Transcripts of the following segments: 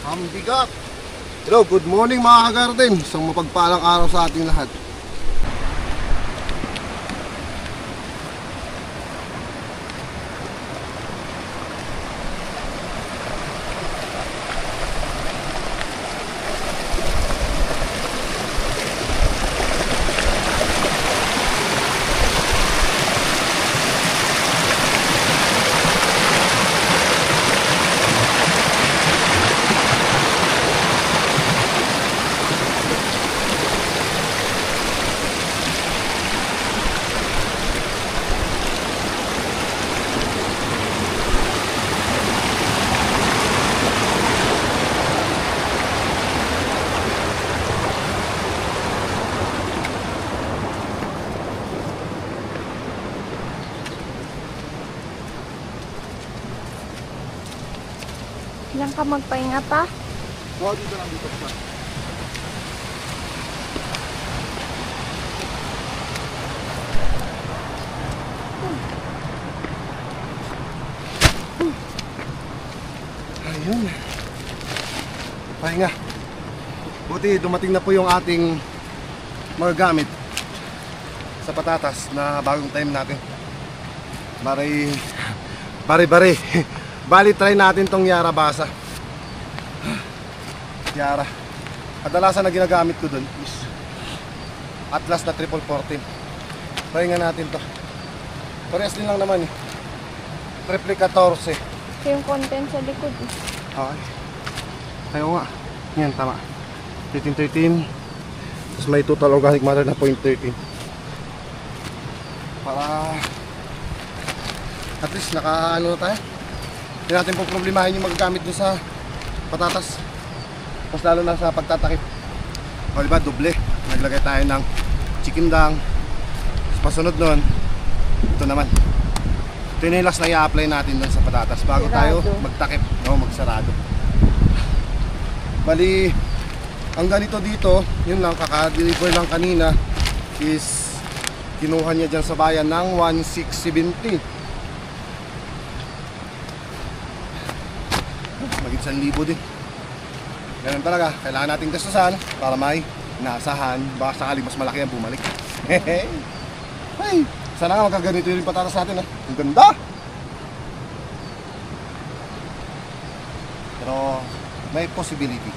Ang bigat! Hello, good morning mga ka-garden. Isang mapagpalang araw sa ating lahat. Ilang ka magpahinga pa? Oo, dito lang dito pa. Ayun. Pahinga. Buti dumating na po yung ating mga gamit sa patatas na bagong time natin. Bari. Bali, try natin tong Yara Basa. Yara. Kadalasan na ginagamit ko dun is Atlas na 1414. Try nga natin to. Parehas din lang naman eh. Triple 14. Ito yung content sa likod. Okay. Ayaw nga. Yan, tama. 1313. Tapos may total organic matter na 0.13. Para at least naka-ano na tayo. Hindi natin po problemahin yung magagamit dun sa patatas. Mas lalo na sa pagtatakip. O diba, doble. Naglagay tayo ng chicken dang. Pasunod nun, ito naman. Ito yung last na i-apply natin dun sa patatas bago tayo magtakip. No, magsarado. Bali, ang ganito dito, yun lang, kaka-deliver lang kanina is kinuha niya dyan sa bayan ng 1,670. Maging 1,000 din. Ganun talaga, kailangan nating gastusan para may naasahan. Baka sakali mas malaki ang bumalik. Hey, sana nga magkaganito yung patatas natin. Ang ganda. Pero may possibility.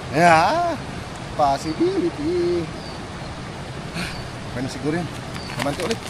Possibility. Kaya na siguro yun. Kamante ulit.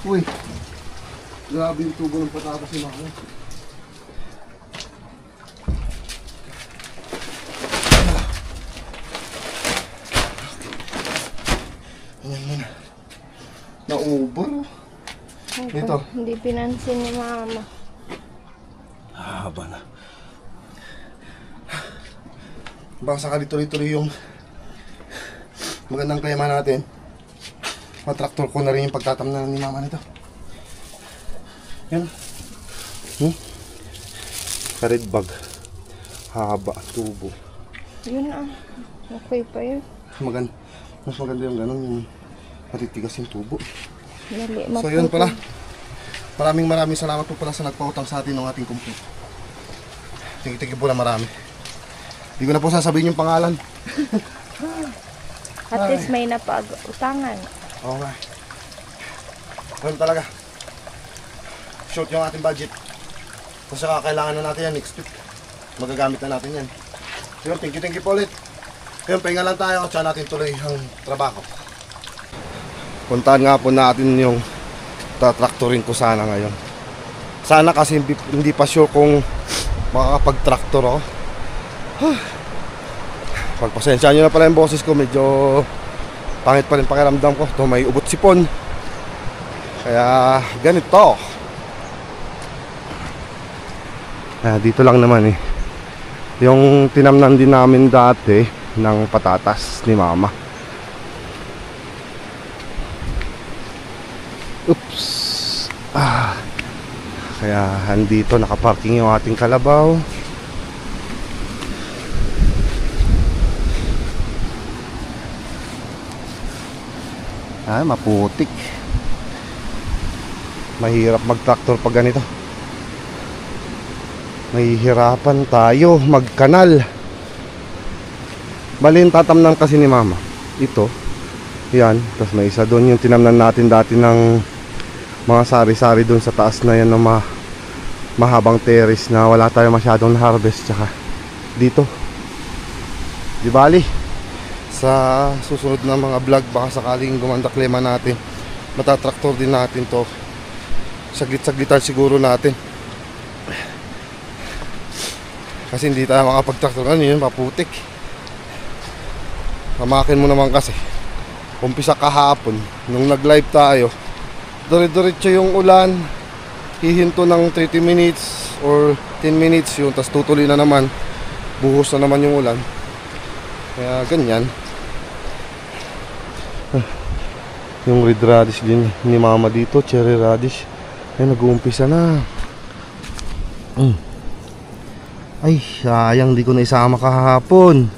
Uy, grabe yung tubo ng patatas ni Mama. Ayan muna. Naubor. Ito. Hindi pinansin ni Mama. Haba na. Baka sakali tuloy-tuloy yung magandang klema natin. Matraktor ko na rin yung pagtatamnan ni Mama nito. Yan. Sa red bag. Haba, tubo. Yun ah. Okay pa yun. Mas maganda yung ganun, yung matitigas yung tubo. Dali, So yun pala. Maraming salamat po pala sa nagpautang sa atin ng ating kumput. Thank you po na marami. Hindi ko na po sasabihin yung pangalan. At least may napag-utangan. Okay. Ganun talaga. Short yung ating budget. Kasi kailangan na natin yan next week. Magagamit na natin yan. So yun, thank you po ulit. Ngayon, pahinga lang tayo at saka natin tuloy ang trabaho. Puntahan nga po natin yung tatraktorin ko sana ngayon. Sana kasi hindi pa sure kung makakapag-traktor ako. Pagpasensyaan nyo na pala yung boses ko, medyo pangit pa rin pakiramdam ko. Ito may ubot sipon. Kaya ganito. Dito lang naman eh. Yung tinamnan din namin dati ng patatas ni Mama. Oops. Kaya andito nakaparking yung ating kalabaw. Maputik. Mahirap mag-tractor pag ganito. Mahihirapan tayo magkanal. Bali yung tatamnan kasi ni Mama ito, yan, tapos may isa doon yung tinamnan natin dati ng mga sari-sari doon sa taas na yan ng mahabang terrace na wala tayo masyadong harvest. Tsaka dito, di bali sa susunod na mga vlog baka sakaling gumanda klema natin, matatraktor din natin to. Saglit-saglitan siguro natin kasi hindi tayo makapag-traktor. Ano yun, maputik. Hamakin mo naman kasi umpisa kahapon nung nag-live tayo, dire-diretso yung ulan, hihinto ng 30 minutes or 10 minutes yun, tas tutuloy na naman, buhos na naman yung ulan. Kaya ganyan. Yung red radish din ni Mama dito, cherry radish, ay nag-uumpisa na. Ay sayang, di ko na isama kahapon.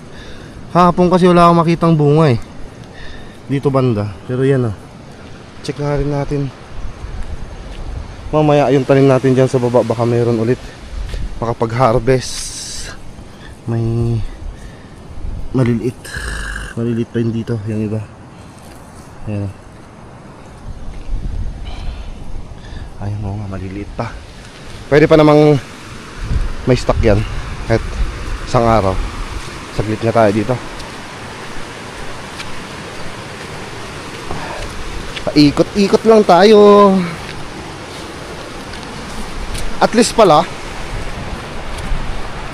Kahapon kasi wala akong makitang bunga eh dito banda. Pero yan check nga rin natin mamaya yung tanim natin dyan sa baba. Baka mayroon ulit makapag-harvest. May maliliit pa yun dito, yung iba. Ayan. Ayun mo nga, maliliit pa. Pwede pa namang may stock yan kahit isang araw. Saglit nga tayo dito. Paikot-ikot lang tayo. At least pala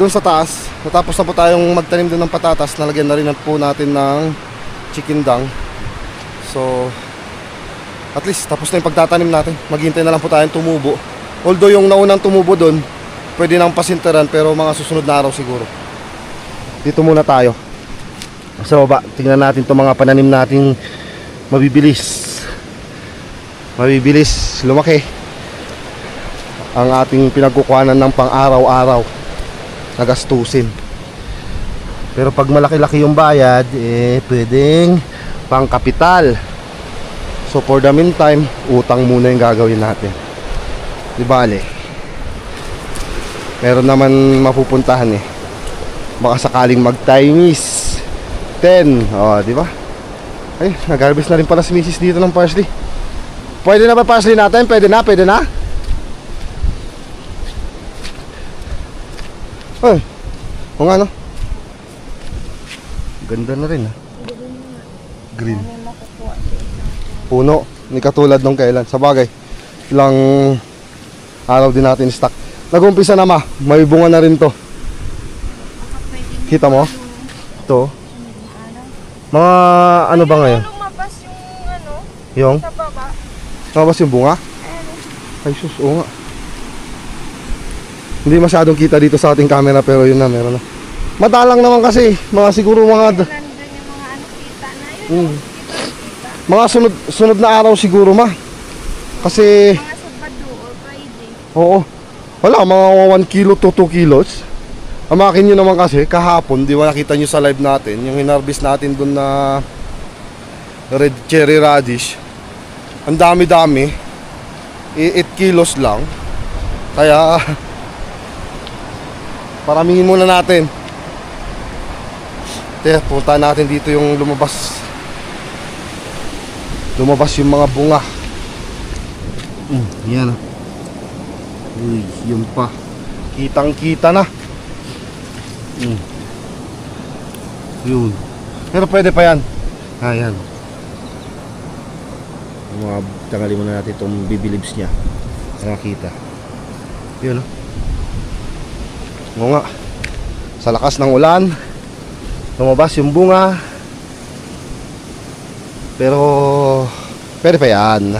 doon sa taas, natapos na po tayong magtanim doon ng patatas. Nalagyan na rin po natin ng chicken dung. So at least tapos na yung pagtatanim natin. Maghintay na lang po tayong tumubo. Although yung naunang tumubo doon pwede nang pasinteran, pero mga susunod na araw siguro. Dito muna tayo sa baba. Tingnan natin itong mga pananim natin. Mabibilis lumaki ang ating pinagkukuhanan ng pang-araw-araw na gastusin. Pero pag malaki-laki yung bayad, pwedeng pang kapital. So for the meantime, utang muna yung gagawin natin. Di bale, meron naman mapupuntahan eh. Baka sakaling mag-Chinese 10, di ba? Ay, nag-harvest na rin pala si Mrs. dito ng parsley. Pwede na ba parsley natin? Pwede na? Ay, o nga no? Ganda na rin Green. Puno, ni katulad nung kailan. Sa bagay, Ilang araw din natin stock. Nag-umpisa na ma, may bunga na rin to. Kita mo? Ito. Mga ano ba ngayon? Lumabas yung ano, Yung? sa baba. Lumabas yung bunga? Ay sus, oo nga. Hindi masyadong kita dito sa ating camera pero yun na, meron na. Madalang naman kasi, mga siguro mga... Nandun yung mga ano, kita na yun. Kita. Mga sunod na araw siguro ma. Kasi, Mga Sabado or Friday. oo. Wala, mga 1 kilo to 2 kilos. Ang makin nyo naman kasi, kahapon, di ba nakita nyo sa live natin, yung hinarvest natin dun na red cherry radish. Ang dami-dami. 8 kilos lang. Kaya, paramingin muna natin. Kaya, punta natin dito yung lumabas. Lumabas yung mga bunga. Yan. Uy, yun pa. Kitang-kita na. Yun. Pero pwede pa yan. Ayan. Mga tanggalin muna natin itong bibilibs niya. Para makita. Yun. Oo nga. Sa lakas ng ulan, lumabas yung bunga. Pero pwede pa yan.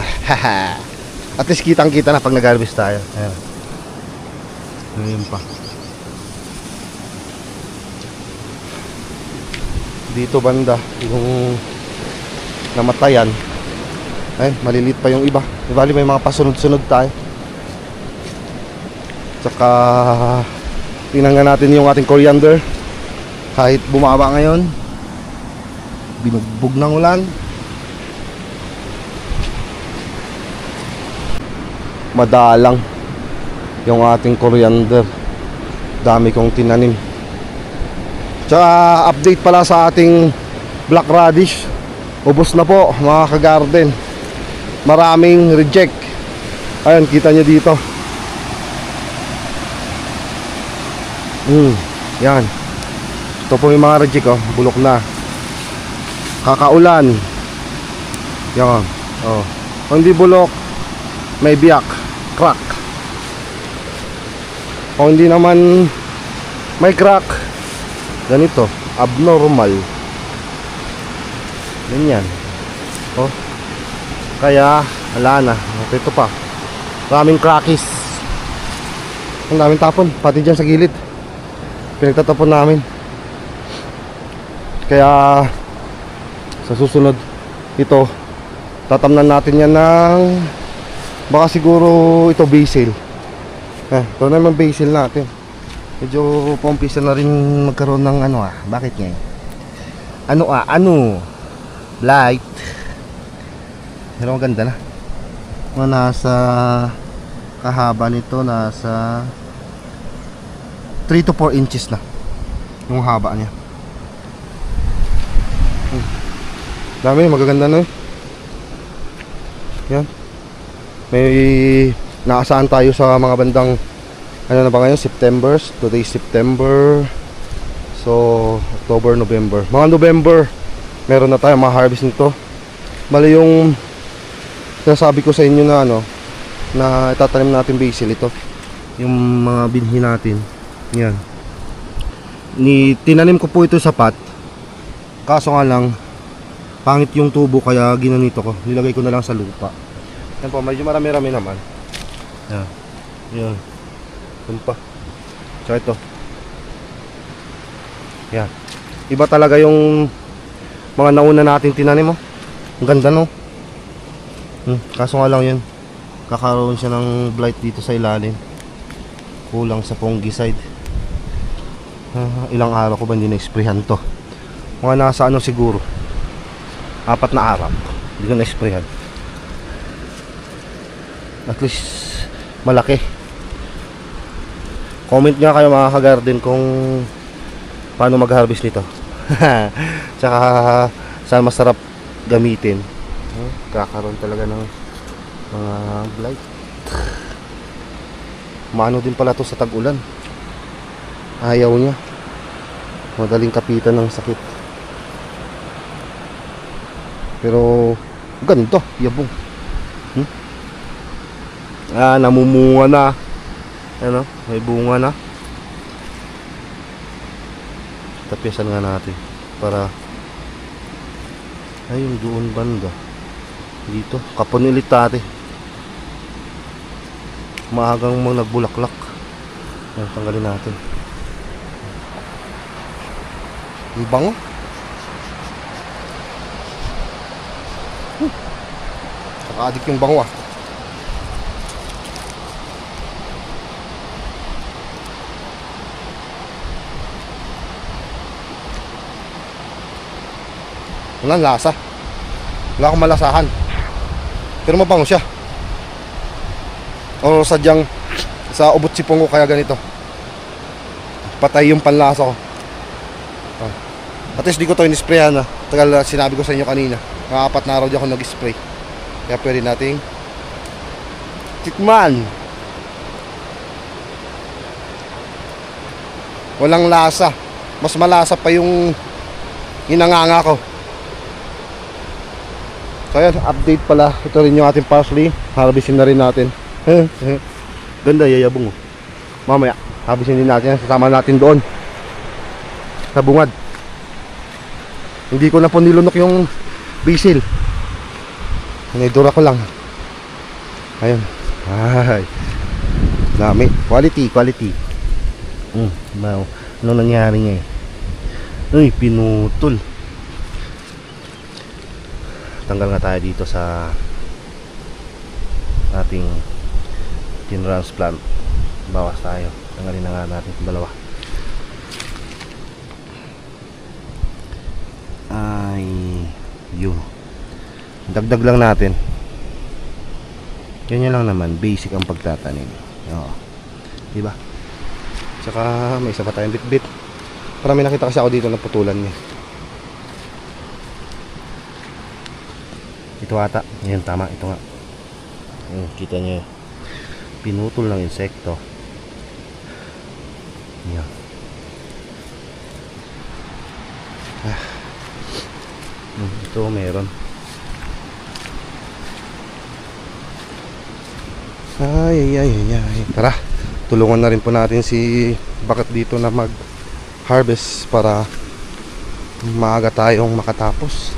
At least kitang-kita na pag nag-harvest tayo. Ayan. Ayun pa. Dito banda yung namatayan. Ay, malilit pa yung iba. Di bali may mga pasunod-sunod tayo. Tsaka tingnan nga natin yung ating coriander. Kahit bumaba ngayon, binugbog ng ulan, madalang yung ating coriander. Dami kong tinanim. Tsaka update pala sa ating black radish. Ubos na po mga ka-garden. Maraming reject. Ayun, kita nyo dito. Yan. Ito po yung mga reject, oh. Bulok na. Kakaulan. Yan. Oh. Kung hindi bulok, may biyak. Crack. Kung hindi naman may crack, ganito, abnormal. Ganyan. Oh. Kaya, wala na. Ito pa. Maraming crackies. Ang daming tapon, pati dyan sa gilid. Pinagtatapon namin. Kaya, sa susunod, ito, tatamnan natin yan ng, baka siguro ito basil. Ito naman basil natin. Medyo pumpisa na rin magkaroon ng ano bakit ngayon? Ano? Light. Pero maganda na. Mga nasa kahaba nito, nasa 3 to 4 inches na yung haba niya. Dami, magaganda na. Yan. May naasahan tayo sa mga bandang ano na ba ngayon? September. Today September. So October, November. Mga November meron na tayo ma-harvest nito. Mali yung sinasabi ko sa inyo na na itatanim natin basil. Ito yung mga binhi natin. Yan. Tinanim ko po ito sa pot. Kaso nga lang pangit yung tubo kaya ginanito ko. Nilagay ko na lang sa lupa. Yan po, medyo marami-rami naman. Yan. Yan. Yan pa. So ito. Yan. Iba talaga yung mga nauna natin tinanim mo. Ang ganda no. Kaso nga lang yun, kakaroon siya ng blight dito sa ilalim. Kulang sa fungicide. Ilang araw ko ba hindi na-sprayhan to. Mga nasa siguro 4 na araw hindi ko na-sprayhan. At least malaki. Comment nga kayo mga ka-garden kung paano mag-harvest nito. Tsaka saan masarap gamitin. Kakaroon talaga ng mga blight. Maano din pala to sa tag-ulan. Ayaw niya. Madaling kapitan ng sakit. Pero ganda, yabong. Namumunga na. Ano, may bunga na. Tapyasan nga natin para ayun doon banda. Dito, kapon ulit ate. Maagang mga nagbulaklak. Ayan, tanggalin natin. Ang bango. Nakaadik yung bango ah. Walang lasa. Wala akong malasahan. Pero mabango siya. O sadyang sa ubot sipong ko kaya ganito. Patay yung panlasa ko. At least di ko to in-sprayan na. Tagal sinabi ko sa inyo kanina. Mga 4 na araw di ako nag-spray. Kaya pwede nating tikman. Walang lasa. Mas malasa pa yung hinanganga ko. So ayan, update pala. Ito rin yung ating parsley. Harvestin na rin natin. Ganda, yayabong oh. Mamaya, harvestin din natin. Sasama natin doon sa bungad. Hindi ko na po nilunok yung basil. Naidura ko lang. Ayun. Ay. Dami. Quality. Wow. Ano nangyari nga eh? Uy, pinutol. Tanggal nga tayo dito sa ating transplant. Bawas tayo. Tanggalin na nga natin yung dalawa. Ay, yun. Dagdag lang natin. Ganyan lang naman. Basic ang pagtatanim. Oo. Diba? Tsaka may isa pa tayong bit-bit. Para may nakita kasi ako dito na putulan niya. Ito ata. Yan, tama. Ito nga. Kita nyo. Pinutol ng insekto. Yan. Ito meron. Ay. Tara. Tulungan na rin po natin si Bakit dito na mag-harvest para maaga tayong makatapos.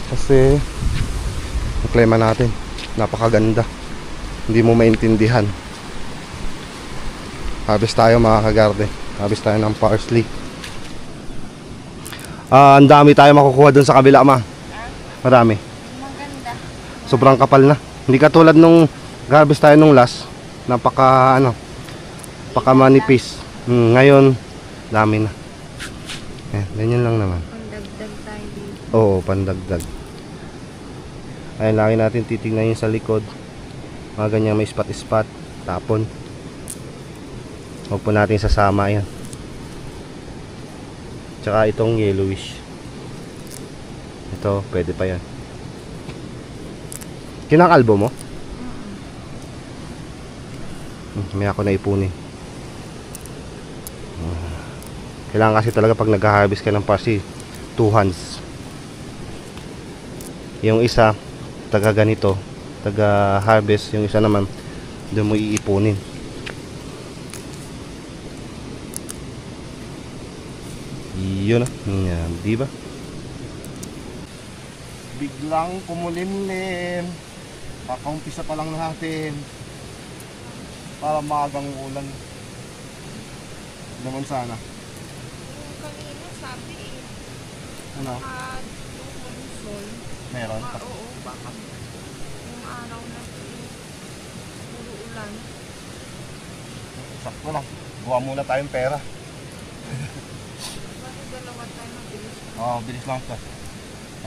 Kasi ang klima natin napakaganda. Hindi mo maintindihan. Harvest tayo mga kagarde. Harvest tayo ng parsley. Ang dami tayo makukuha dun sa kabila, ma. Marami. Maganda. Sobrang kapal na. Hindi katulad nung harvest tayo nung last. Napaka manipis. Ngayon dami na. Ganyan lang naman. Pandagdag tayo dito. Oo, pandagdag. Ayun, lagi natin titignan yung sa likod. Mga ganyan may spot-spot. Tapon. Huwag po natin sasama yan. Tsaka itong yellowish. Ito, pwede pa yan. Kinakalbo mo? May ako na ipunin. Kailangan kasi talaga pag nag-harvest ka ng parsley, 2 hands. Yung isa taga ganito, taga harvest. Yung isa naman doon mo iipunin. Yun na. Yan, diba? Biglang kumulimlim. Kakaumpisa pa lang natin. Para maagang ulan naman sana. Yung kanina sabi Ano? yung konsol. Meron? Oo, baka yung araw na puro ulan. Sakto lang. Buha muna tayong pera. Bakit dalawa tayo mabilis? Oo, bilis lang ito.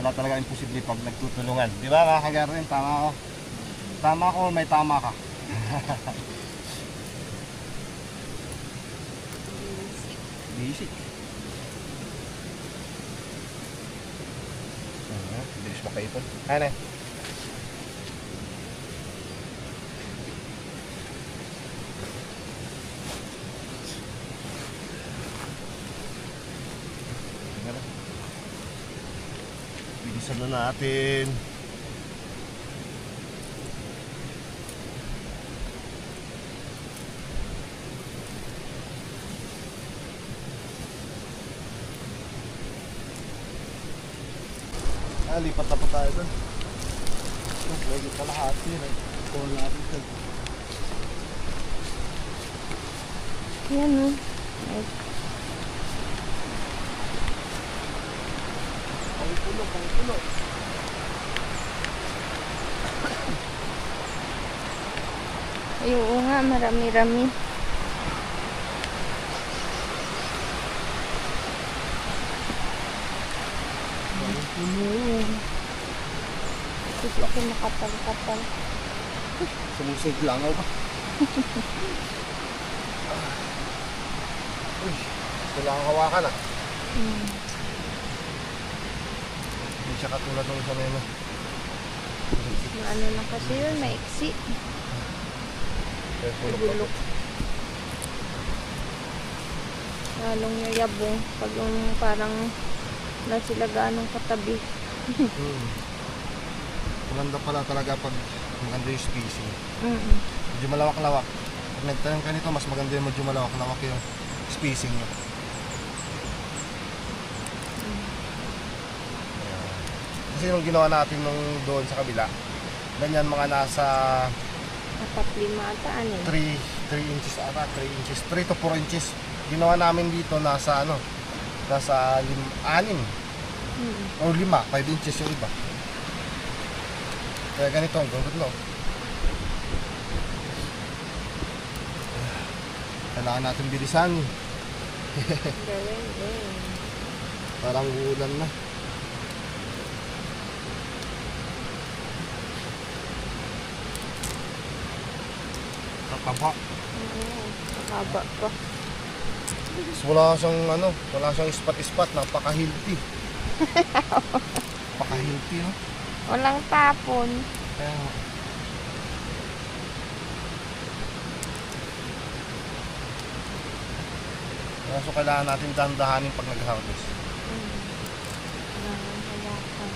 Wala talaga imposible pag nagtutulungan. Di ba mga kagarin? Tama ako. Tama ako, may tama ka. Basic. Bilis makaipon. Ano? Bilisan na natin. Lipat na po tayo doon. Lagi kalahati na. Kuha natin doon. Yan o. Ay, Pangpulo, pangpulo. ay, oo nga, marami-rami. Ito ako makapal-kapal. Sumusig lang ako pa. Uy, kailangan hawakan ah. Hindi siya katulad ng isa na yun. Ano na kasi yun, maiksi. Bulok. Lalong yayabong pag yung parang na sila ganong katabi. Maganda pala talaga pag maganda yung spacing. Mm. Medyo malawak-lawak. Pag nagtanim ka nito, mas maganda yung medyo malawak-lawak yung spacing nyo. Kasi yung ginawa natin nung doon sa kabila, ganyan mga nasa 4-5 ata, ano eh. 3 inches ata, 3 inches, 3 to 4 inches. Ginawa namin dito nasa ano, nasa 6 o 5, 5 inches yung iba. Kaya ganito ang gawin, no? Kailangan natin bilisan. Gawin. Parang ulan na. Kakaba. Haba pa. Wala siyang ano, wala siyang ispat-ispat, napaka-healthy. Napaka-healthy, no? Walang tapon. Kaya nga. So kailangan natin dahan-dahanin pag nag-harvest. Kailangan hawakan.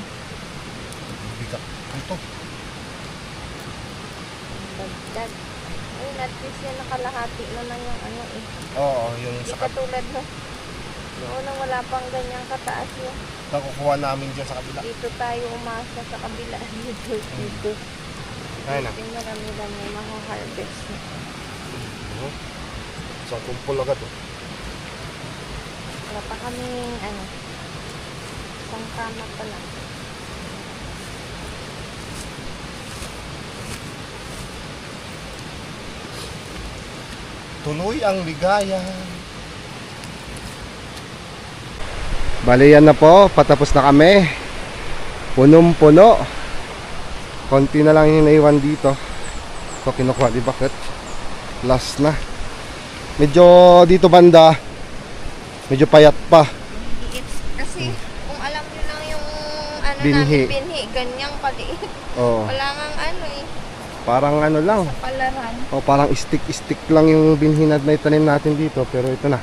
Bigat. Ito. Dagdag. Ayun, at least yan nakalahati naman yung ano eh. Oo, yung Hindi sa katulad no. Yung unang wala pang ganyang kataas yun. nakukuha namin dyan sa kabila. Dito tayo umasa sa kabila. Dito. Ayun na. Yung marami-rami makaharvest. Isang kumpul agad. Oh. Wala pa kaming ano. Isang kama pa lang. Tuloy ang ligaya. Bali yan na po, patapos na kami. Punong-puno. Konti na lang yung naiwan dito. So kinukuha di bakit? Last na. Medyo dito banda, medyo payat pa. It's kasi kung alam nyo lang yung ano Binhi. namin binhi, ganyang kaliit. Oo. Wala ngang ano eh, Parang ano lang. sa palaran. O parang stick lang yung binhinad na itanim natin dito, pero ito na.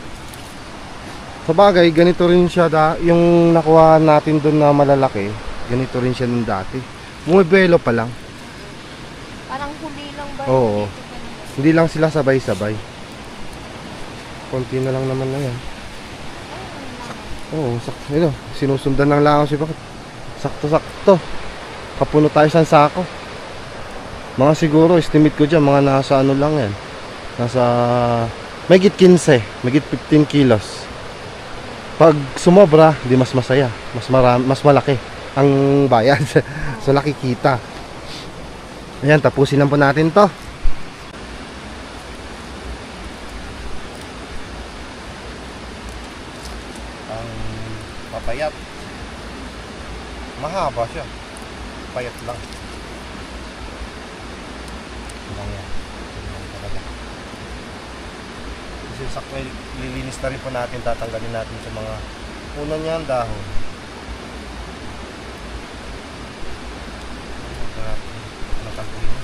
Sa bagay, ganito rin siya yung nakuha natin doon na malalaki. Ganito rin siya nung dati. Bumibelo pa lang. Parang huli lang ba? Oo. Dito ganun? Hindi lang sila sabay-sabay. Konti na lang naman na yan. Oo, sakto. Sinusundan lang lang ako si bakit. Sakto-sakto. Kapuno tayo sa sako. Mga siguro, estimate ko dyan, mga nasa ano lang yan. Nasa, mahigit 15, mahigit 15 kilos. Pag sumobra, di mas masaya. Mas malaki ang bayad. So nakikita. Ayan, tapusin lang po natin to. Ang papayat. Mahaba siya. Payat lang. Lang yan. Lang talaga. Kasi sakto lilinis na rin po natin, tatanggalin natin sa mga puno niyan, dahon. Natanggalin.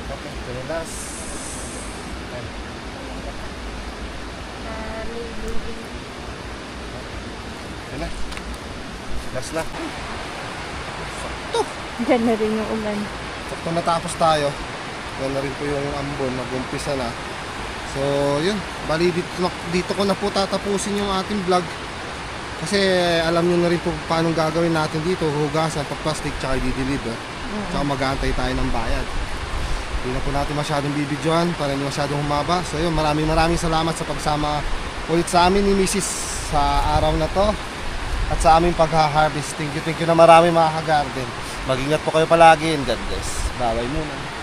Okay, ito na last. Ayan. Nalilugin. Ito na. Last na. Diyan na rin yung ulan. Sakto natapos tayo. Yan na rin po yung ambon, mag-umpisa na. So, yun. Bali, dito ko na po tatapusin yung ating vlog. Kasi alam nyo na rin po paano gagawin natin dito. Hugasan, pag-plastic, tsaka i-deliver. Tsaka mag-aantay tayo ng bayad. Hindi na po natin masyadong bibidyohan para hindi masyadong humaba. So yun, maraming salamat sa pagsama ulit sa amin ni Mrs. sa araw na to. At sa aming pag-harvest. Thank you na marami mga ka-garden. Mag-ingat po kayo palagi and God bless. Bye-bye muna.